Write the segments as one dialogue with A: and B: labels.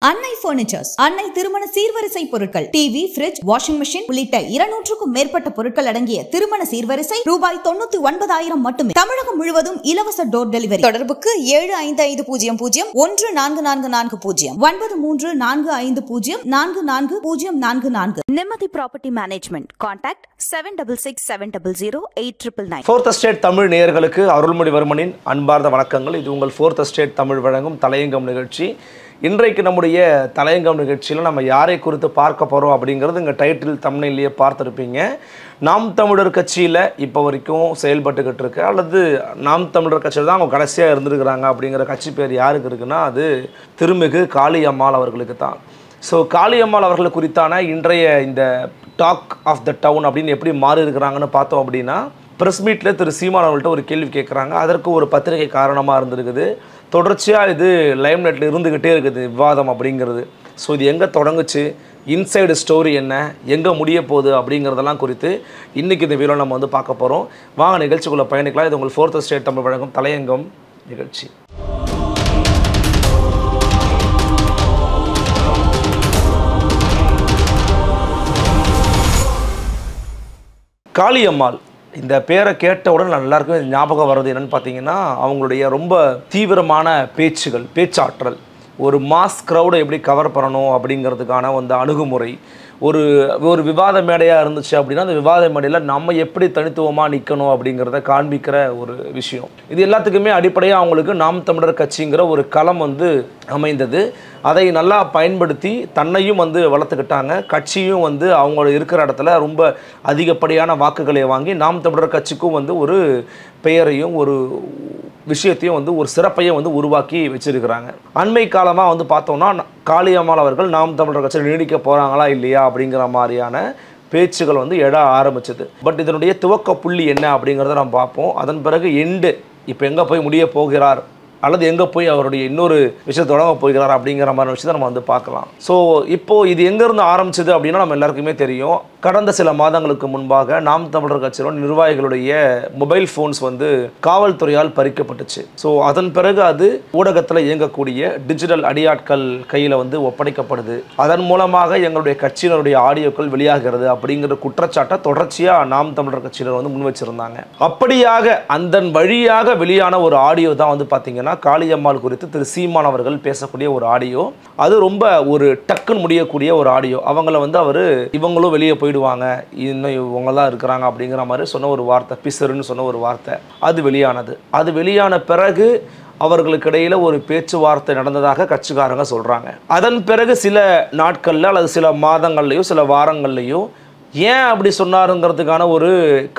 A: அன்னை பர்னிச்சர்ஸ், அன்னை திருமண சீர்வரிசை பொருட்கள், டிவி, ஃபிரிட்ஜ், வாஷிங் மெஷின் உள்ளிட்ட 200க்கும் மேற்பட்ட பொருட்கள் அடங்கிய திருமண சீர்வரிசை ரூபாய் 99,000 மட்டுமே. தமிழகம் முழுவதும் இலவச டோர் டெலிவரி. தொடர்புக்கு 7550144440 9345044044. நிம்மதி property management. Contact 7667008999.
B: Fourth estate Tamil நேயர்களுக்கு அருள்மொழிவர்மனின் அன்பார்ந்த வணக்கங்கள். இது உங்கள் ஃபோர்த் எஸ்டேட் தமிழ் வழங்கும் தலையங்கம் நிகழ்ச்சி. இன்றைக்கு நம்முடைய தலையங்கம் நிகழ்ச்சியில் நம்ம யாரை குறித்து பார்க்க போகிறோம் அப்படிங்கிறது இங்கே டைட்டில் தம்ப்நெயிலேயே பார்த்துருப்பீங்க. நாம் தமிழர் கட்சியில் இப்போ வரைக்கும் செயல்பட்டுக்கிட்டு இருக்கு, அல்லது நாம் தமிழர் கட்சியில் தான் அவங்க கடைசியாக இருந்திருக்கிறாங்க அப்படிங்கிற கட்சி பேர் யாருக்கு இருக்குன்னா அது திருமிகு காளியம்மாள் அவர்களுக்கு தான். ஸோ காளியம்மாள் அவர்கள் குறித்தான இன்றைய இந்த டாக் ஆஃப் த டவுன் அப்படின்னு எப்படி மாறி இருக்கிறாங்கன்னு பார்த்தோம் அப்படின்னா, ப்ரெஸ் மீட்டில் திரு சீமான் அவர்கள்ட்ட ஒரு கேள்வி கேட்குறாங்க. அதற்கு ஒரு பத்திரிகை காரணமாக இருந்திருக்குது. தொடர்ச்சியாக இது லைம் நெட்டில் இருந்துக்கிட்டே இருக்குது விவாதம் அப்படிங்கிறது. ஸோ இது எங்கே தொடங்குச்சு, இன்சைடு ஸ்டோரி என்ன, எங்கே முடிய போகுது அப்படிங்கிறதெல்லாம் குறித்து இன்றைக்கி இந்த வீடியோவில் நம்ம வந்து பார்க்க போகிறோம். வாங்க நிகழ்ச்சிக்குள்ளே பயணிக்கலாம். இது உங்கள் ஃபோர்த் எஸ்டேட் தமிழ் வழங்கும் தலையங்கம் நிகழ்ச்சி. காளியம்மாள் இந்த பேரை கேட்டவுடன் எல்லாருக்கும் ஞாபகம் வர்றது என்னென்னு பார்த்தீங்கன்னா, அவங்களுடைய ரொம்ப தீவிரமான பேச்சாற்றல், ஒரு மாஸ் க்ரௌடை எப்படி கவர் பண்ணணும் அப்படிங்கிறதுக்கான அந்த அணுகுமுறை, ஒரு விவாத மேடையாக இருந்துச்சு அப்படின்னா அந்த விவாத மேடையில் நம்ம எப்படி தனித்துவமாக நிற்கணும் அப்படிங்கிறத காண்பிக்கிற ஒரு விஷயம். இது எல்லாத்துக்குமே அடிப்படையாக அவங்களுக்கு நாம் தமிழர் கட்சிங்கிற ஒரு களம் வந்து அமைந்தது. அதை நல்லா பயன்படுத்தி தன்னையும் வந்து வளர்த்துக்கிட்டாங்க. கட்சியும் வந்து அவங்க இருக்கிற இடத்துல ரொம்ப அதிகப்படியான வாக்குகளை வாங்கி நாம் தமிழர் கட்சிக்கும் வந்து ஒரு பெயரையும் ஒரு விஷயத்தையும் வந்து ஒரு சிறப்பையும் வந்து உருவாக்கி வச்சிருக்கிறாங்க. அண்மை காலமாக வந்து பார்த்தோம்னா காளியம்மாள் அவர்கள் நாம் தமிழர் கட்சியில் நீடிக்க போகிறாங்களா இல்லையா அப்படிங்கிற மாதிரியான பேச்சுகள் வந்து எழ ஆரம்பிச்சது. பட் இதனுடைய துவக்க புள்ளி என்ன அப்படிங்கிறத நம்ம பார்ப்போம். அதன் பிறகு எண்டு இப்போ எங்கே போய் முடிய போகிறார் அல்லது எங்கே போய் அவருடைய இன்னொரு விஷயத்தை தொடங்க போகிறார் அப்படிங்கிற மாதிரி விஷயத்தை நம்ம வந்து பார்க்கலாம். ஸோ இப்போது இது எங்கேருந்து ஆரம்பிச்சது அப்படின்னா நம்ம எல்லாருக்குமே தெரியும். கடந்த சில மாதங்களுக்கு முன்பாக நாம் தமிழர் கட்சியோட நிர்வாகிகளுடைய மொபைல் ஃபோன்ஸ் வந்து காவல்துறையால் பறிக்கப்பட்டுச்சு. ஸோ அதன் பிறகு அது ஊடகத்தில் இயங்கக்கூடிய டிஜிட்டல் அடியாட்கள் கையில் வந்து ஒப்படைக்கப்படுது. அதன் மூலமாக எங்களுடைய கட்சியினருடைய ஆடியோக்கள் வெளியாகிறது அப்படிங்கிற குற்றச்சாட்டை தொடர்ச்சியாக நாம் தமிழர் கட்சியினர் வந்து முன் வச்சிருந்தாங்க. அப்படியாக அந்த வழியாக வெளியான ஒரு ஆடியோ தான் வந்து பார்த்தீங்கன்னா காளியம்மாள் குறித்து திரு சீமான் அவர்கள் பேசக்கூடிய ஒரு ஆடியோ. அது ரொம்ப ஒரு டக்குன்னு முடியக்கூடிய ஒரு ஆடியோ. அவங்கள வந்து அவர் இவங்களும் வெளியே போயிடுவாங்க, இன்னும் இவங்க தான் இருக்கிறாங்க அப்படிங்கிற மாதிரி சொன்ன ஒரு வார்த்தை, பிசருன்னு சொன்ன ஒரு வார்த்தை அது வெளியானது. அது வெளியான பிறகு அவர்களுக்கு இடையில் ஒரு பேச்சுவார்த்தை நடந்ததாக கட்சிக்காரங்க சொல்கிறாங்க. அதன் பிறகு சில நாட்களில் அல்லது சில மாதங்கள்லையோ சில வாரங்கள்லையோ ஏன் அப்படி சொன்னாருங்கிறதுக்கான ஒரு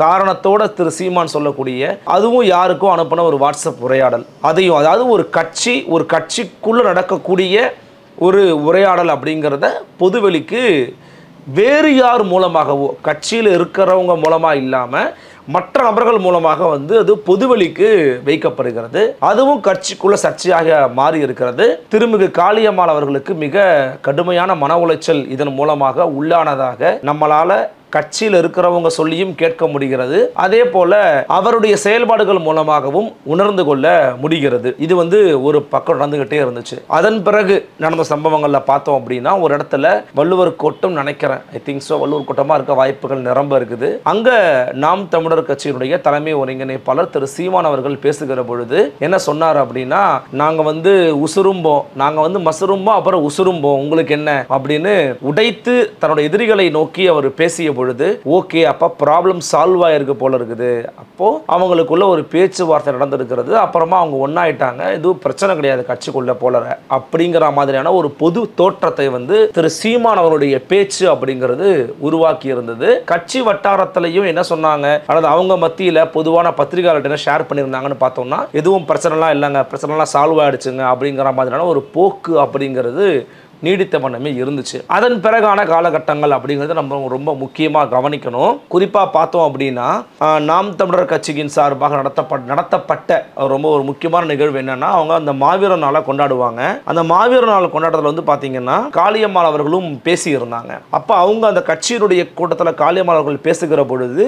B: காரணத்தோட திரு சீமான் சொல்லக்கூடிய, அதுவும் யாருக்கும் அனுப்பின ஒரு வாட்ஸ்அப் உரையாடல், அதையும் அதாவது ஒரு கட்சிக்குள்ளே நடக்கக்கூடிய ஒரு உரையாடல் அப்படிங்கிறத பொதுவெளிக்கு வேறு யார் மூலமாகவோ, கட்சியில் இருக்கிறவங்க மூலமாக இல்லாமல் மற்ற நபர்கள் மூலமாக வந்து அது பொதுவெளிக்கு வைக்கப்படுகிறது. அதுவும் கட்சிக்குள்ள சர்ச்சையாக மாறி இருக்கிறது. திருமிகு காளியம்மாள் அவர்களுக்கு மிக கடுமையான மன உளைச்சல் இதன் மூலமாக உள்ளானதாக நம்மளால கட்சியில் இருக்கிறவங்க சொல்லியும் கேட்க முடிகிறது. அதே போல அவருடைய செயல்பாடுகள் மூலமாகவும் உணர்ந்து கொள்ள முடிகிறது. இது வந்து ஒரு பக்கம் நடந்துகிட்டே இருந்துச்சு. அதன் பிறகு நடந்த சம்பவங்கள்ல பார்த்தோம் அப்படின்னா, ஒரு இடத்துல வள்ளுவர் கோட்டம் நினைக்கிறேன், ஐ திங்க் ஸோ, வள்ளுவர் கோட்டமா இருக்க வாய்ப்புகள் நிரம்ப இருக்குது. அங்க நாம் தமிழர் கட்சியினுடைய தலைமை ஒருங்கிணைப்பாளர் திரு சீமான் அவர்கள் பேசுகிற பொழுது என்ன சொன்னார் அப்படின்னா, நாங்க வந்து உசுரும்போம், நாங்க வந்து மசுரும்போம், அப்புறம் உசுரும்போம், உங்களுக்கு என்ன அப்படின்னு உடைத்து தன்னுடைய எதிரிகளை நோக்கி அவர் பேசிய பொழுது, ஓகே அப்ப ப்ராப்ளம் சால்வ் ஆயிருக்கு போல இருக்குது. அப்போ அவங்களுக்குள்ள ஒரு பேச்சுவார்த்தை நடந்திருக்கிறது. அப்புறமா அவங்க ஒன்னாயிட்டாங்க, எதுவும் பிரச்சனை கிடையாது கட்சிக்குள்ள போல அப்படிங்கிற மாதிரியான ஒரு பொது தோற்றத்தை வந்து திரு சீமான் அவருடைய பேச்சு அப்படிங்கிறது உருவாக்கி இருந்தது. கட்சி வட்டாரத்திலையும் என்ன சொன்னாங்க, அதாவது அவங்க மத்தியில பொதுவான பத்திரிகையாளர்கிட்ட ஷேர் பண்ணியிருந்தாங்கன்னு பார்த்தோம்னா, எதுவும் பிரச்சனைலாம் இல்லைங்க, பிரச்சனைலாம் சால்வ் ஆயிடுச்சுங்க அப்படிங்கிற மாதிரியான ஒரு போக்கு அப்படிங்கிறது நீடித்த வண்ணமே இருந்துச்சு. அதன் பிறகான காலகட்டங்கள் அப்படிங்கிறது நம்ம ரொம்ப முக்கியமாக கவனிக்கணும். குறிப்பாக பார்த்தோம் அப்படின்னா, நாம் தமிழர் கட்சியின் சார்பாக நடத்தப்பட்ட ரொம்ப ஒரு முக்கியமான நிகழ்வு என்னன்னா, அவங்க அந்த மாவீரர் நாளை கொண்டாடுவாங்க. அந்த மாவீரர் நாள் கொண்டாடுறதுல வந்து பார்த்தீங்கன்னா காளியம்மாள் அவர்களும் பேசியிருந்தாங்க. அப்போ அவங்க அந்த கட்சியினுடைய கூட்டத்தில் காளியம்மாள் அவர்கள் பேசுகிற பொழுது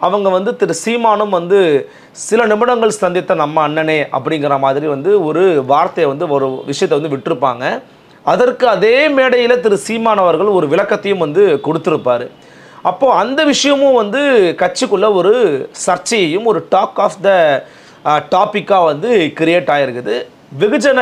B: அவங்க வந்து திரு சீமானும் வந்து சில நிமிடங்கள் சந்தித்த நம்ம அண்ணனே அப்படிங்கிற மாதிரி வந்து ஒரு வார்த்தையை வந்து ஒரு விஷயத்தை வந்து விட்டுருப்பாங்க. அதற்கு அதே மேடையில் திரு சீமான் அவர்கள் ஒரு விளக்கத்தையும் வந்து கொடுத்துருப்பார். அப்போது அந்த விஷயமும் வந்து கட்சிக்குள்ளே ஒரு சர்ச்சையையும் ஒரு டாக் ஆஃப் த டாப்பிக்காக வந்து கிரியேட் ஆகிருக்குது. வெகுஜன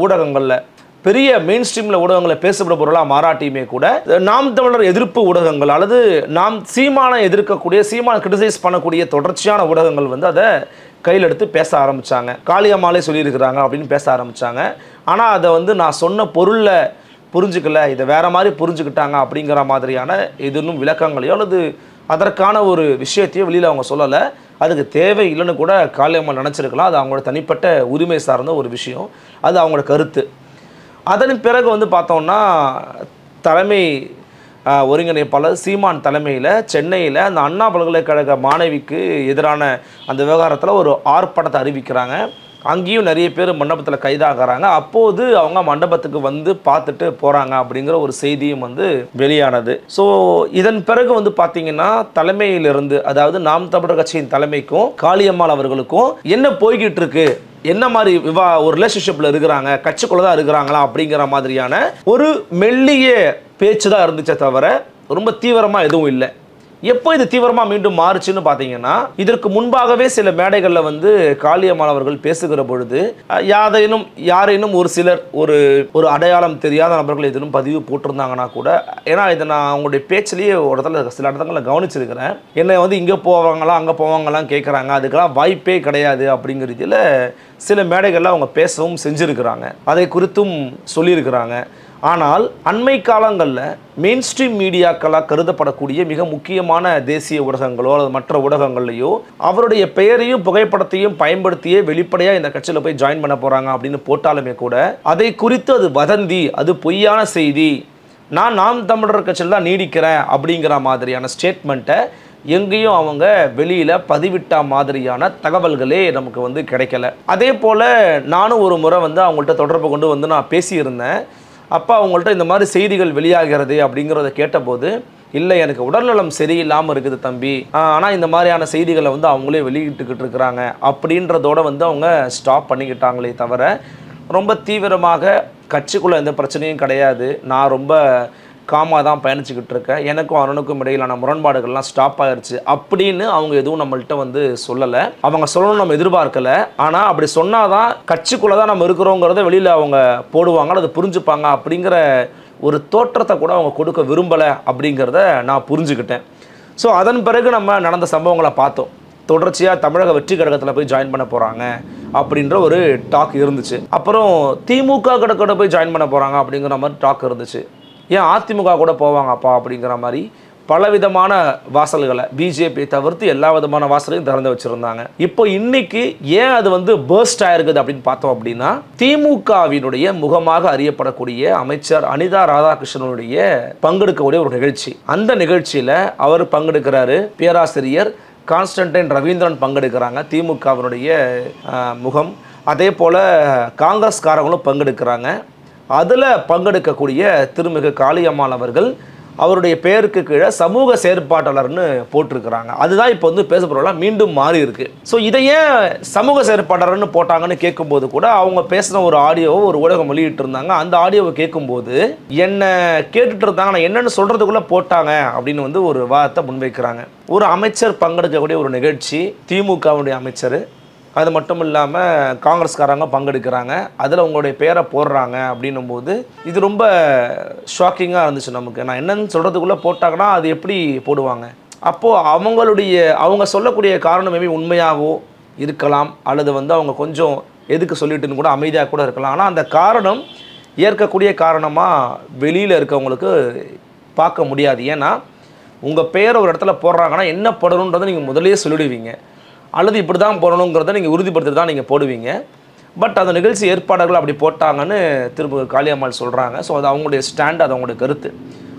B: ஊடகங்களில் பெரிய மெயின் ஸ்ட்ரீமில் ஊடகங்களில் பேசப்பட பொருளாக மாறாட்டியுமே கூட நாம் தமிழர் எதிர்ப்பு ஊடகங்கள் அல்லது நாம் சீமானை எதிர்க்கக்கூடிய சீமானை கிரிட்டிசைஸ் பண்ணக்கூடிய தொடர்ச்சியான ஊடகங்கள் வந்து அதை கையில் எடுத்து பேச ஆரம்பித்தாங்க. காளியம்மாளே சொல்லியிருக்கிறாங்க அப்படின்னு பேச ஆரம்பித்தாங்க. ஆனால் அதை வந்து நான் சொன்ன பொருளில் புரிஞ்சுக்கல, இதை வேறு மாதிரி புரிஞ்சுக்கிட்டாங்க அப்படிங்கிற மாதிரியான எதுவும் விளக்கங்களையோ அல்லது அதற்கான ஒரு விஷயத்தையோ வெளியில் அவங்க சொல்லலை. அதுக்கு தேவை இல்லைன்னு கூட காளியம்மாள் நினச்சிருக்கலாம். அது அவங்களோட தனிப்பட்ட உரிமை சார்ந்த ஒரு விஷயம், அது அவங்களோட கருத்து. அதன் பிறகு வந்து பார்த்தோம்னா தலைமை ஒருங்கிணைப்பாளர் சீமான் தலைமையில் சென்னையில் அந்த அண்ணா பல்கலைக்கழக மாணவிக்கு எதிரான அந்த விவகாரத்தில் ஒரு ஆர்ப்பாட்டத்தை அறிவிக்கிறாங்க. அங்கேயும் நிறைய பேர் மண்டபத்தில் கைதாகிறாங்க. அப்போது அவங்க மண்டபத்துக்கு வந்து பார்த்துட்டு போகிறாங்க அப்படிங்கிற ஒரு செய்தியும் வந்து வெளியானது. ஸோ இதன் பிறகு வந்து பார்த்தீங்கன்னா தலைமையிலிருந்து, அதாவது நாம் தமிழர் கட்சியின் தலைமைக்கும் காளியம்மாள் அவர்களுக்கும் என்ன போய்கிட்டு இருக்கு, என்ன மாதிரி ஒரு ரிலேஷன்ஷிப்பில் இருக்கிறாங்க, கட்சிக்குள்ளே தான் இருக்கிறாங்களா அப்படிங்கிற மாதிரியான ஒரு மெல்லிய பேச்சு தான் இருந்துச்சே தவிர ரொம்ப தீவிரமாக எதுவும் இல்லை. எப்போ இது தீவிரமாக மீண்டும் மாறுச்சுன்னு பார்த்தீங்கன்னா, இதற்கு முன்பாகவே சில மேடைகளில் வந்து காளியம்மாள் அவர்கள் பேசுகிற பொழுது யாரேனும் ஒரு சிலர் ஒரு அடையாளம் தெரியாத நபர்கள் எதுவும் பதிவு போட்டிருந்தாங்கன்னா கூட, ஏன்னா இதை நான் அவங்களுடைய பேச்சிலேயே சில இடத்துல கவனிச்சிருக்கிறேன், என்னை வந்து இங்கே போவாங்களா அங்கே போவாங்களாம் கேட்குறாங்க, அதுக்கெல்லாம் வாய்ப்பே கிடையாது அப்படிங்கிறதுல சில மேடைகளில் அவங்க பேசவும் செஞ்சுருக்கிறாங்க, அதை குறித்தும் சொல்லியிருக்கிறாங்க. ஆனால் அண்மை காலங்களில் மெயின் ஸ்ட்ரீம் மீடியாக்களாக கருதப்படக்கூடிய மிக முக்கியமான தேசிய ஊடகங்களோ அல்லது மற்ற ஊடகங்கள்லையோ அவருடைய பெயரையும் புகைப்படத்தையும் பயன்படுத்தியே வெளிப்படையாக இந்த கட்சியில் போய் ஜாயின் பண்ண போகிறாங்க அப்படின்னு போட்டாலுமே கூட அதை குறித்து அது வதந்தி, அது பொய்யான செய்தி, நாம் தமிழர் கட்சியில் தான் நீடிக்கிறேன் அப்படிங்கிற மாதிரியான ஸ்டேட்மெண்ட்டை எங்கேயும் அவங்க வெளியில் பதிவிட்ட மாதிரியான தகவல்களே நமக்கு வந்து கிடைக்கல. அதே போல் நானும் ஒரு முறை வந்து அவங்கள்ட்ட தொடர்பு கொண்டு வந்து நான் பேசியிருந்தேன். அப்போ அவங்கள்ட்ட இந்த மாதிரி செய்திகள் வெளியாகிறது அப்படிங்கிறத கேட்டபோது, இல்லை எனக்கு உடல்நலம் சரியில்லாமல் இருக்குது தம்பி, ஆனால் இந்த மாதிரியான செய்திகளை வந்து அவங்களே வெளியிட்டுக்கிட்டு இருக்கிறாங்க அப்படின்றதோடு வந்து அவங்க ஸ்டாப் பண்ணிக்கிட்டாங்களே தவிர ரொம்ப தீவிரமாக கட்சிக்குள்ளே எந்த பிரச்சனையும் கிடையாது, நான் ரொம்ப காமாக தான் பயணிச்சுக்கிட்டு இருக்கேன், எனக்கும் அருணுக்கும் இடையிலான முரண்பாடுகள்லாம் ஸ்டாப் ஆகிடுச்சு அப்படின்னு அவங்க எதுவும் நம்மள்கிட்ட வந்து சொல்லலை. அவங்க சொல்லணும்னு நம்ம எதிர்பார்க்கலை. ஆனால் அப்படி சொன்னால் தான் கட்சிக்குள்ளே தான் நம்ம இருக்கிறோங்கிறத வெளியில் அவங்க போடுவாங்க, அதை புரிஞ்சுப்பாங்க அப்படிங்கிற ஒரு தோற்றத்தை கூட அவங்க கொடுக்க விரும்பலை அப்படிங்கிறத நான் புரிஞ்சுக்கிட்டேன். ஸோ அதன் பிறகு நம்ம நடந்த சம்பவங்களை பார்த்தோம். தொடர்ச்சியாக தமிழக வெற்றி கழகத்தில் போய் ஜாயின் பண்ண போகிறாங்க அப்படின்ற ஒரு டாக் இருந்துச்சு. அப்புறம் திமுக கிட்ட போய் ஜாயின் பண்ண போகிறாங்க அப்படிங்கிற மாதிரி டாக் இருந்துச்சு. ஏன் அதிமுக கூட போவாங்கப்பா அப்படிங்கிற மாதிரி பலவிதமான வாசல்களை பிஜேபி தவிர்த்து எல்லா விதமான வாசலையும் திறந்து வச்சுருந்தாங்க. இப்போ இன்னைக்கு ஏன் அது வந்து பர்ஸ்ட் ஆயிருக்குது அப்படின்னு பார்த்தோம் அப்படின்னா, திமுகவினுடைய முகமாக அறியப்படக்கூடிய அமைச்சர் அனிதா ராதாகிருஷ்ணனுடைய பங்கெடுக்கக்கூடிய ஒரு நிகழ்ச்சி. அந்த நிகழ்ச்சியில் அவர் பங்கெடுக்கிறாரு, பேராசிரியர் கான்ஸ்டன்டைன் ரவீந்திரன் பங்கெடுக்கிறாங்க, திமுகவினுடைய முகம். அதே போல் காங்கிரஸ்காரங்களும் பங்கெடுக்கிறாங்க. அதில் பங்கெடுக்கக்கூடிய திருமிகு காளியம்மாள் அவர்கள் அவருடைய பெயருக்கு கீழே சமூக செயற்பாட்டாளர்னு போட்டிருக்கிறாங்க. அதுதான் இப்போ வந்து பேசப்படுறதெல்லாம் மீண்டும் மாறி இருக்கு. ஸோ இதையே சமூக செயற்பாட்டாளர்னு போட்டாங்கன்னு கேட்கும்போது கூட அவங்க பேசின ஒரு ஆடியோவை ஒரு ஊடகம் வெளியிட்டு இருந்தாங்க. அந்த ஆடியோவை கேட்கும்போது என்ன கேட்டுட்டு இருந்தாங்க, நான் என்னென்னு சொல்கிறதுக்குள்ளே போட்டாங்க அப்படின்னு வந்து ஒரு வார்த்தை முன்வைக்கிறாங்க. ஒரு அமைச்சர் பங்கெடுக்கக்கூடிய ஒரு நிகழ்ச்சி, திமுகவுடைய அமைச்சர், அது மட்டும் இல்லாமல் காங்கிரஸ்காரங்க பங்கெடுக்கிறாங்க, அதில் உங்களுடைய பேரை போடுறாங்க அப்படின்னும் போது இது ரொம்ப ஷாக்கிங்காக இருந்துச்சு நமக்கு. நான் என்னென்னு சொல்கிறதுக்குள்ளே போட்டாங்கன்னா அது எப்படி போடுவாங்க? அப்போது அவங்க சொல்லக்கூடிய காரணம் மேபி உண்மையாகவோ இருக்கலாம், அல்லது வந்து அவங்க கொஞ்சம் எதுக்கு சொல்லிட்டுன்னு கூட அமைதியாக கூட இருக்கலாம். ஆனால் அந்த காரணம் ஏற்கக்கூடிய காரணமாக வெளியில் இருக்கவங்களுக்கு பார்க்க முடியாது. ஏன்னா உங்கள் பேரை ஒரு இடத்துல போடுறாங்கன்னா என்ன போடணுன்றதை நீங்கள் முதலே சொல்லிடுவீங்க, அல்லது இப்படி தான் போடணுங்கிறத நீங்கள் உறுதிப்படுத்தி தான் நீங்கள் போடுவீங்க. பட் அந்த நிகழ்ச்சி ஏற்பாடுகள் அப்படி போட்டாங்கன்னு திரும்ப காளியம்மாள் சொல்கிறாங்க. ஸோ அது அவங்களுடைய ஸ்டாண்ட், அது அவங்களுடைய கருத்து.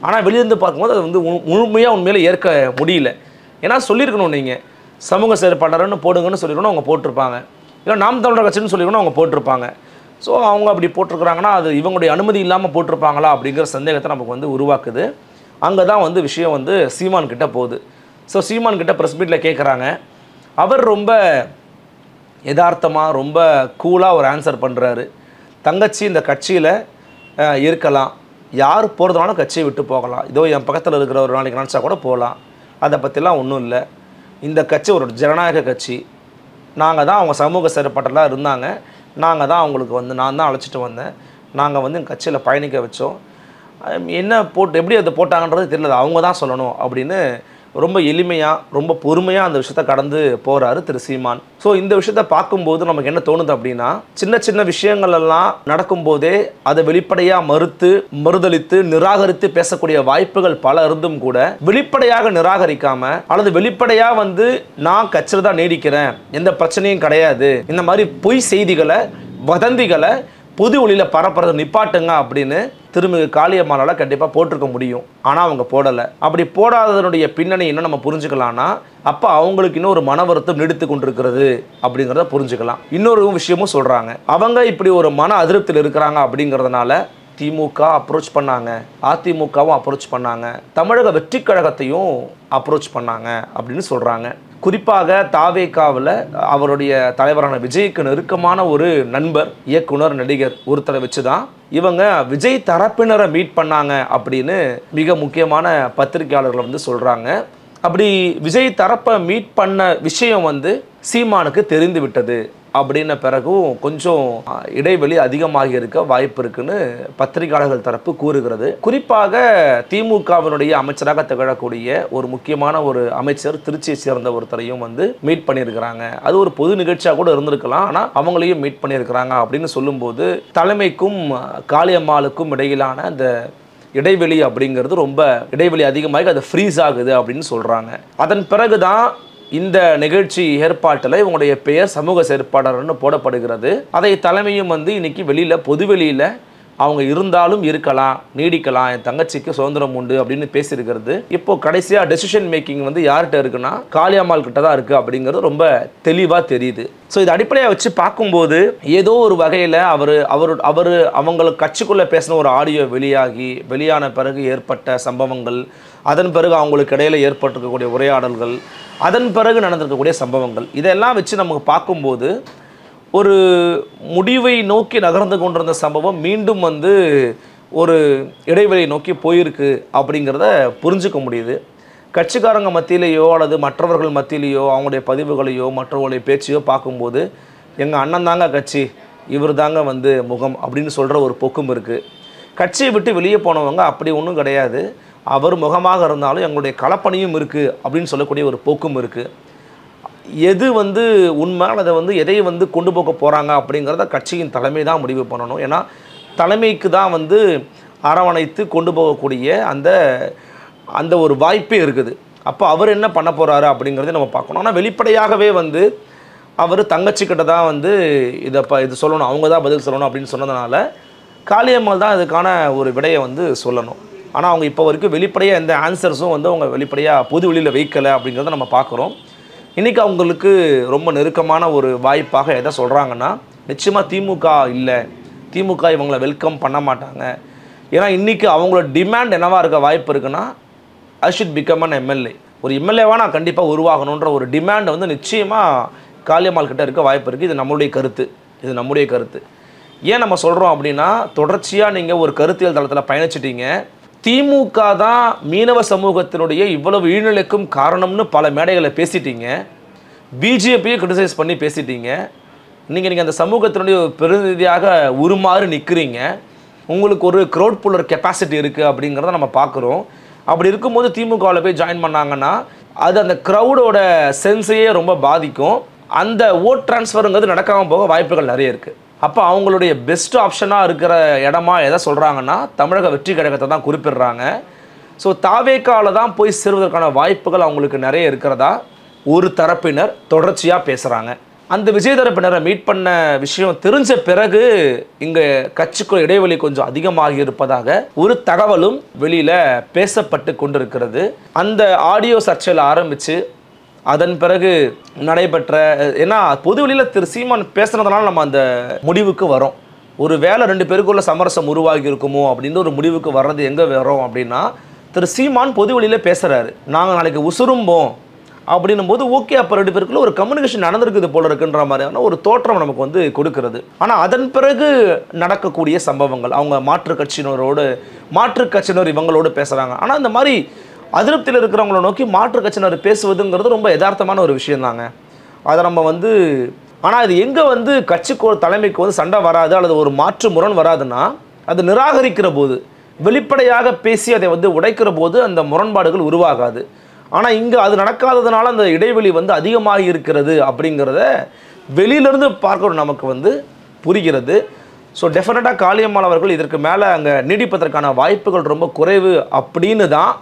B: ஆனால் வெளியிருந்து பார்க்கும்போது அது வந்து உண்மையில் ஏற்க முடியல. ஏன்னா சொல்லியிருக்கணும், நீங்கள் சமூக செயற்பாட்டாளர்னு போடுங்கன்னு சொல்லியிருக்கணும், அவங்க போட்டிருப்பாங்க. இல்லை நாம் தமிழர் கட்சின்னு சொல்லியிருக்கணும், அவங்க போட்டிருப்பாங்க. ஸோ அவங்க அப்படி போட்டிருக்கிறாங்கன்னா அது இவங்களுடைய அனுமதி இல்லாமல் போட்டிருப்பாங்களா அப்படிங்கிற சந்தேகத்தை நமக்கு வந்து உருவாக்குது. அங்கே தான் வந்து விஷயம் வந்து சீமான் கிட்ட போகுது. ஸோ சீமான் கிட்ட ப்ரெஸ் மீட்டில் கேட்குறாங்க. அவர் ரொம்ப யதார்த்தமாக ரொம்ப கூலாக ஒரு ஆன்சர் பண்ணுறாரு. தங்கச்சி இந்த கட்சியில் இருக்கலாம், யார் போகிறதுனாலும் கட்சியை விட்டு போகலாம், இதோ என் பக்கத்தில் இருக்கிற ஒரு நாளைக்கு நினச்சா கூட போகலாம், அதை பற்றிலாம் ஒன்றும் இல்லை. இந்த கட்சி ஒரு ஜனநாயக கட்சி, நாங்கள் தான் அவங்க சமூக செயற்பாட்டெல்லாம் இருந்தாங்க, நாங்கள் தான் அவங்களுக்கு நான் தான் அழைச்சிட்டு வந்தேன், நாங்கள் எங்கள் கட்சியில் பயணிக்க வச்சோம், என்ன போட்டு எப்படி அதை போட்டாங்கன்றது தெரியல, அவங்க தான் சொல்லணும் அப்படின்னு ரொம்ப எளிமையாக ரொம்ப பொறுமையாக அந்த விஷயத்தை கடந்து போகிறாரு திரு சீமான். ஸோ இந்த விஷயத்தை பார்க்கும்போது நமக்கு என்ன தோணுது அப்படின்னா, சின்ன சின்ன விஷயங்கள் எல்லாம் நடக்கும்போதே அதை வெளிப்படையாக மறுதளித்து நிராகரித்து பேசக்கூடிய வாய்ப்புகள் பல இருந்தும் கூட வெளிப்படையாக நிராகரிக்காம அல்லது வெளிப்படையாக நான் கட்சியில் தான் நீடிக்கிறேன், எந்த பிரச்சனையும் கிடையாது, இந்த மாதிரி பொய் செய்திகளை வதந்திகளை பொது ஒளியில் பரப்புறது நிப்பாட்டுங்க அப்படின்னு திருமிகு காளியம்மாளால் கண்டிப்பாக போட்டிருக்க முடியும். ஆனால் அவங்க போடலை. அப்படி போடாததனுடைய பின்னணி என்ன நம்ம புரிஞ்சுக்கலாம்னா, அப்போ அவங்களுக்கு இன்னும் ஒரு மன வருத்தம் நீடித்து கொண்டிருக்கிறது அப்படிங்கிறத புரிஞ்சுக்கலாம். இன்னொரு விஷயமும் சொல்கிறாங்க, அவங்க இப்படி ஒரு மன அதிருப்தியில் இருக்கிறாங்க அப்படிங்கிறதுனால திமுக அப்ரோச் பண்ணாங்க, அதிமுகவும் அப்ரோச் பண்ணாங்க, தமிழக வெற்றி கழகத்தையும் அப்ரோச் பண்ணாங்க அப்படின்னு சொல்கிறாங்க. குறிப்பாக தாவேகாவில் அவருடைய தலைவரான விஜய்க்கு நெருக்கமான ஒரு நண்பர், இயக்குனர், நடிகர் ஒருத்தரை வச்சு தான் இவங்க விஜய் தரப்பினரை மீட் பண்ணாங்க அப்படின்னு மிக முக்கியமான பத்திரிகையாளர்கள் சொல்கிறாங்க. அப்படி விஜய் தரப்பை மீட் பண்ண விஷயம் சீமானுக்கு தெரிந்து விட்டது அப்படின்ன பிறகும் கொஞ்சம் இடைவெளி அதிகமாகி இருக்க வாய்ப்பு இருக்குன்னு பத்திரிகையாளர்கள் தரப்பு கூறுகிறது. குறிப்பாக திமுகவினுடைய அமைச்சராக திகழக்கூடிய ஒரு முக்கியமான ஒரு அமைச்சர், திருச்சியை சேர்ந்த ஒருத்தரையும் மீட் பண்ணியிருக்கிறாங்க. அது ஒரு பொது நிகழ்ச்சியாக கூட இருந்திருக்கலாம், ஆனால் அவங்களையும் மீட் பண்ணியிருக்கிறாங்க அப்படின்னு சொல்லும்போது தலைமைக்கும் காளியம்மாளுக்கும் இடையிலான அந்த இடைவெளி அப்படிங்கிறது ரொம்ப இடைவெளி அதிகமாக அது ஃப்ரீஸ் ஆகுது அப்படின்னு சொல்கிறாங்க. அதன் பிறகுதான் இந்த நிகழ்ச்சி ஏற்பாட்டில் இவங்களுடைய பெயர் சமூக செயற்பாளர்னு போடப்படுகிறது. அதை தலைமையும் இன்னைக்கு வெளியில் பொதுவெளியில் அவங்க இருந்தாலும் இருக்கலாம், நீடிக்கலாம், என் தங்கச்சிக்கு சுதந்திரம் உண்டு அப்படின்னு பேசியிருக்கிறது. இப்போ கடைசியாக டெசிஷன் மேக்கிங் யார்கிட்ட இருக்குன்னா காளியம்மாள் கிட்ட தான் இருக்குது அப்படிங்கிறது ரொம்ப தெளிவாக தெரியுது. ஸோ இது அடிப்படையாக வச்சு பார்க்கும்போது ஏதோ ஒரு வகையில் அவங்களுக்கு கட்சிக்குள்ளே பேசின ஒரு ஆடியோ வெளியான பிறகு ஏற்பட்ட சம்பவங்கள், அதன் பிறகு அவங்களுக்கு இடையில் ஏற்பட்டிருக்கக்கூடிய உரையாடல்கள், அதன் பிறகு நடந்திருக்கக்கூடிய சம்பவங்கள், இதெல்லாம் வச்சு நமக்கு பார்க்கும்போது ஒரு முடிவை நோக்கி நகர்ந்து கொண்டிருந்த சம்பவம் மீண்டும் ஒரு இடைவெளியை நோக்கி போயிருக்கு அப்படிங்கிறத புரிஞ்சுக்க முடியுது. கட்சிக்காரங்க மத்தியிலேயோ அல்லது மற்றவர்கள் மத்தியிலேயோ அவங்களுடைய பதிவுகளையோ மற்றவர்களுடைய பேச்சையோ பார்க்கும்போது எங்கள் அண்ணன் தாங்க கட்சி, இவர் தாங்க முகம் அப்படின்னு சொல்கிற ஒரு போக்கும் இருக்குது. கட்சியை விட்டு வெளியே போனவங்க அப்படி ஒன்றும் கிடையாது, அவர் முகமாக இருந்தாலும் எங்களுடைய களப்பணியும் இருக்குது அப்படின்னு சொல்லக்கூடிய ஒரு போக்கும் இருக்குது. எது உண்மை, அதை எதை கொண்டு போக போகிறாங்க அப்படிங்கிறத கட்சியின் தலைமை தான் முடிவு பண்ணணும். ஏன்னா தலைமைக்கு தான் அரவணைத்து கொண்டு போகக்கூடிய அந்த ஒரு வாய்ப்பே இருக்குது. அப்போ அவர் என்ன பண்ண போகிறாரு அப்படிங்கிறத நம்ம பார்க்கணும். ஆனால் வெளிப்படையாகவே அவர் தங்கச்சிக்கிட்ட தான் இது சொல்லணும், அவங்க தான் பதில் சொல்லணும் அப்படின்னு சொன்னதுனால காளியம்மாள் தான் இதுக்கான ஒரு விடையை சொல்லணும். ஆனால் அவங்க இப்போ வரைக்கும் வெளிப்படையாக எந்த ஆன்சர்ஸும் அவங்க வெளிப்படையாக பொது வெளியில் வைக்கலை அப்படிங்கிறத நம்ம பார்க்குறோம். இன்றைக்கி அவங்களுக்கு ரொம்ப நெருக்கமான ஒரு வாய்ப்பாக எதை சொல்கிறாங்கன்னா, நிச்சயமாக திமுக இல்லை, திமுக இவங்களை வெல்கம் பண்ண மாட்டாங்க. ஏன்னா இன்றைக்கி அவங்களோட டிமாண்ட் என்னவாக இருக்க வாய்ப்பு இருக்குன்னா, I should become an MLA, ஒரு எம்எல்ஏவாக நான் கண்டிப்பாக உருவாகணுன்ற ஒரு டிமாண்ட் நிச்சயமாக காளியம்மாள் கிட்ட இருக்க வாய்ப்பு இருக்குது. இது நம்முடைய கருத்து. ஏன் நம்ம சொல்கிறோம் அப்படின்னா, தொடர்ச்சியாக நீங்கள் ஒரு கருத்தியல் தளத்தில் பயணிச்சிட்டீங்க. திமுக தான் மீனவ சமூகத்தினுடைய இவ்வளவு ஈழ்நிலைக்கும் காரணம்னு பல மேடைகளை பேசிட்டீங்க, பிஜேபியை கிரிட்டிசைஸ் பண்ணி பேசிட்டீங்க. நீங்கள் அந்த சமூகத்தினுடைய பிரதிநிதியாக உருமாறு நிற்கிறீங்க, உங்களுக்கு ஒரு க்ரௌட் புல்லர் கெப்பாசிட்டி இருக்குது அப்படிங்கிறத நம்ம பார்க்குறோம். அப்படி இருக்கும்போது திமுகவில் போய் ஜாயின் பண்ணாங்கன்னா அது அந்த க்ரௌடோட சென்ஸையே ரொம்ப பாதிக்கும். அந்த ஓட் ட்ரான்ஸ்ஃபருங்கிறது நடக்காமல் போக வாய்ப்புகள் நிறைய இருக்குது. அப்போ அவங்களுடைய பெஸ்ட் ஆப்ஷனாக இருக்கிற இடமா எதை சொல்கிறாங்கன்னா தமிழக வெற்றி கழகத்தை தான் குறிப்பிடுறாங்க. ஸோ தாவேக்காவில் தான் போய் சேருவதற்கான வாய்ப்புகள் அவங்களுக்கு நிறைய இருக்கிறதா ஒரு தரப்பினர் தொடர்ச்சியாக பேசுகிறாங்க. அந்த விஜய் தரப்பினரை மீட் பண்ண விஷயம் தெரிஞ்ச பிறகு இங்கே கட்சிக்குள் இடைவெளி கொஞ்சம் அதிகமாகி இருப்பதாக ஒரு தகவலும் வெளியில் பேசப்பட்டு கொண்டிருக்கிறது. அந்த ஆடியோ சர்ச்சையில் ஆரம்பித்து அதன் பிறகு நடைபெற்ற, ஏன்னா பொதுவெளியில் திரு சீமான் பேசுனதுனால நம்ம அந்த முடிவுக்கு வரோம். ஒரு வேளை 2 பேருக்குள்ள சமரசம் உருவாகி இருக்குமோ அப்படின்னு ஒரு முடிவுக்கு வர்றது எங்கே வரோம் அப்படின்னா, திரு சீமான் பொதுவெளியில் பேசுகிறாரு, நாங்கள் நாளைக்கு உசுரும்போம், அப்படின்னும் போது ஓகே, அப்போ 2 பேருக்குள்ள ஒரு கம்யூனிகேஷன் நடந்திருக்குது போல இருக்குன்ற மாதிரியான ஒரு தோற்றம் நமக்கு வந்து கொடுக்கிறது. ஆனால் அதன் பிறகு நடக்கக்கூடிய சம்பவங்கள், அவங்க மாற்றுக் கட்சியினர் இவங்களோடு பேசுகிறாங்க. ஆனால் இந்த மாதிரி அதிருப்தியில் இருக்கிறவங்கள நோக்கி மாற்றுக் கட்சியினர் பேசுவதுங்கிறது ரொம்ப யதார்த்தமான ஒரு விஷயம் தாங்க. அதை நம்ம வந்து, ஆனால் அது எங்கே வந்து கட்சிக்கு தலைமைக்கு வந்து சண்டை வராது அல்லது ஒரு மாற்று முரண் வராதுன்னா, அது நிராகரிக்கிற போது, வெளிப்படையாக பேசி அதை வந்து உடைக்கிற போது அந்த முரண்பாடுகள் உருவாகாது. ஆனால் இங்கே அது நடக்காததுனால அந்த இடைவெளி வந்து அதிகமாக இருக்கிறது அப்படிங்கிறத வெளியிலேருந்து பார்க்குற நமக்கு வந்து புரிகிறது. ஸோ டெஃபினட்டாக காளியம்மாள் அவர்கள் இதற்கு மேலே அங்கே நீடிப்பதற்கான வாய்ப்புகள் ரொம்ப குறைவு அப்படின்னு தான்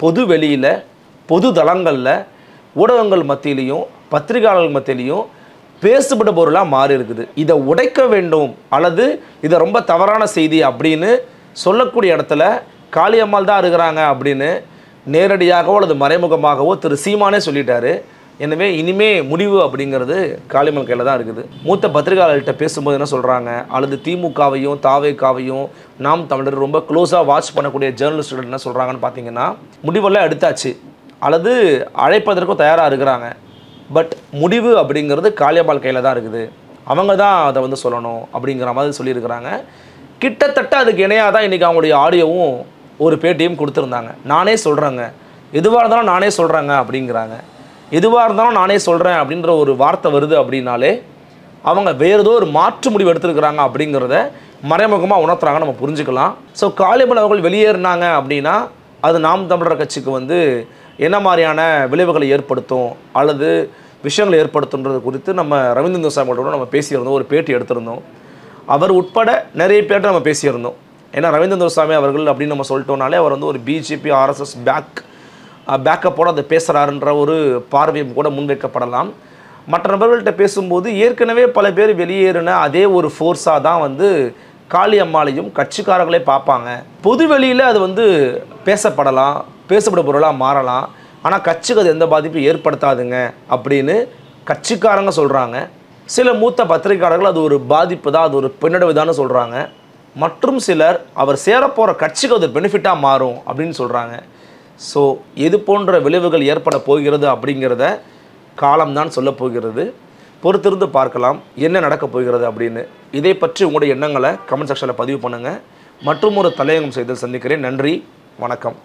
B: பொது வெளியில், பொது தளங்களில், ஊடகங்கள் மத்தியிலையும் பத்திரிகையாளர்கள் மத்தியிலையும் பேசுபட பொருளாக மாறி இருக்குது. இதை உடைக்க வேண்டும் அல்லது இதை ரொம்ப தவறான செய்தி அப்படின்னு சொல்லக்கூடிய இடத்துல காளியம்மாள் தான் இருக்கிறாங்க அப்படின்னு நேரடியாகவோ அல்லது மறைமுகமாகவோ திரு சீமானே சொல்லிட்டாரு. எனவே இனிமே முடிவு அப்படிங்கிறது காளியம்மாள் கையில் தான் இருக்குது. மூத்த பத்திரிகையாளர்கிட்ட பேசும்போது என்ன சொல்கிறாங்க, அல்லது திமுகவையும் தாவேகாவையும் நாம் தமிழர் ரொம்ப க்ளோஸாக வாட்ச் பண்ணக்கூடிய ஜேர்னலிஸ்ட்கள் என்ன சொல்கிறாங்கன்னு பார்த்தீங்கன்னா, முடிவெல்லாம் எடுத்தாச்சு அல்லது அழைப்பதற்கும் தயாராக இருக்கிறாங்க. பட் முடிவு அப்படிங்கிறது காளியம்மாள் கையில் தான் இருக்குது, அவங்க தான் அதை வந்து சொல்லணும் அப்படிங்கிற மாதிரி சொல்லியிருக்கிறாங்க. கிட்டத்தட்ட அதுக்கு இணையாக தான் இன்றைக்கி அவங்களுடைய ஆடியோவும் ஒரு பேட்டியும் கொடுத்துருந்தாங்க. நானே சொல்கிறேங்க, எதுவாக இருந்தாலும் நானே சொல்கிறேங்க அப்படிங்கிறாங்க. எதுவாக இருந்தாலும் நானே சொல்கிறேன் அப்படின்ற ஒரு வார்த்தை வருது அப்படின்னாலே அவங்க வேறு ஏதோ ஒரு மாற்று முடிவு எடுத்துருக்கிறாங்க அப்படிங்கிறத மறைமுகமாக உணர்த்துறாங்க, நம்ம புரிஞ்சுக்கலாம். ஸோ காளியம்மாள் அவர்கள் வெளியேறினாங்க அப்படின்னா அது நாம் தமிழர் கட்சிக்கு வந்து என்ன மாதிரியான விளைவுகளை ஏற்படுத்தும் அல்லது விஷயங்களை ஏற்படுத்துன்றது குறித்து நம்ம ரவீந்திரன் துரைசாமியோட நம்ம பேசியிருந்தோம், ஒரு பேட்டி எடுத்திருந்தோம். அவர் உட்பட நிறைய பேர்ட்ட நம்ம பேசியிருந்தோம். ஏன்னா ரவீந்திரன் துரைசாமி அவர்கள் அப்படின்னு நம்ம சொல்லிட்டோம்னாலே அவர் வந்து ஒரு பிஜேபி RSS பேக்கப்போடு அதை பேசுகிறாருன்ற ஒரு பார்வையும் கூட முன்வைக்கப்படலாம். மற்ற நபர்கள்ட்ட பேசும்போது ஏற்கனவே பல பேர் வெளியேறின அதே ஒரு ஃபோர்ஸாக தான் வந்து காளியம்மாளையும் கட்சிக்காரர்களே பார்ப்பாங்க. பொது வெளியில் அது வந்து பேசப்படலாம், பேசப்பட பொருளாக மாறலாம், ஆனால் கட்சிக்கு அது எந்த பாதிப்பும் ஏற்படுத்தாதுங்க அப்படின்னு கட்சிக்காரங்க சொல்கிறாங்க. சில மூத்த பத்திரிகையாளர்கள் அது ஒரு பாதிப்பு தான், அது ஒரு பின்னடைவு தான் சொல்கிறாங்க. மற்றும் சிலர் அவர் சேரப்போகிற கட்சிக்கு அது பெனிஃபிட்டாக மாறும் அப்படின்னு சொல்கிறாங்க. ஸோ எது போன்ற விளைவுகள் ஏற்பட போகிறது அப்படிங்கிறத காலம்தான் சொல்ல போகிறது. பொறுத்திருந்து பார்க்கலாம் என்ன நடக்கப் போகிறது அப்படின்னு. இதை பற்றி உங்களுடைய எண்ணங்களை கமெண்ட் செக்ஷனில் பதிவு பண்ணுங்கள். மற்றும் ஒரு தலையங்கம் செய்து சந்திக்கிறேன். நன்றி, வணக்கம்.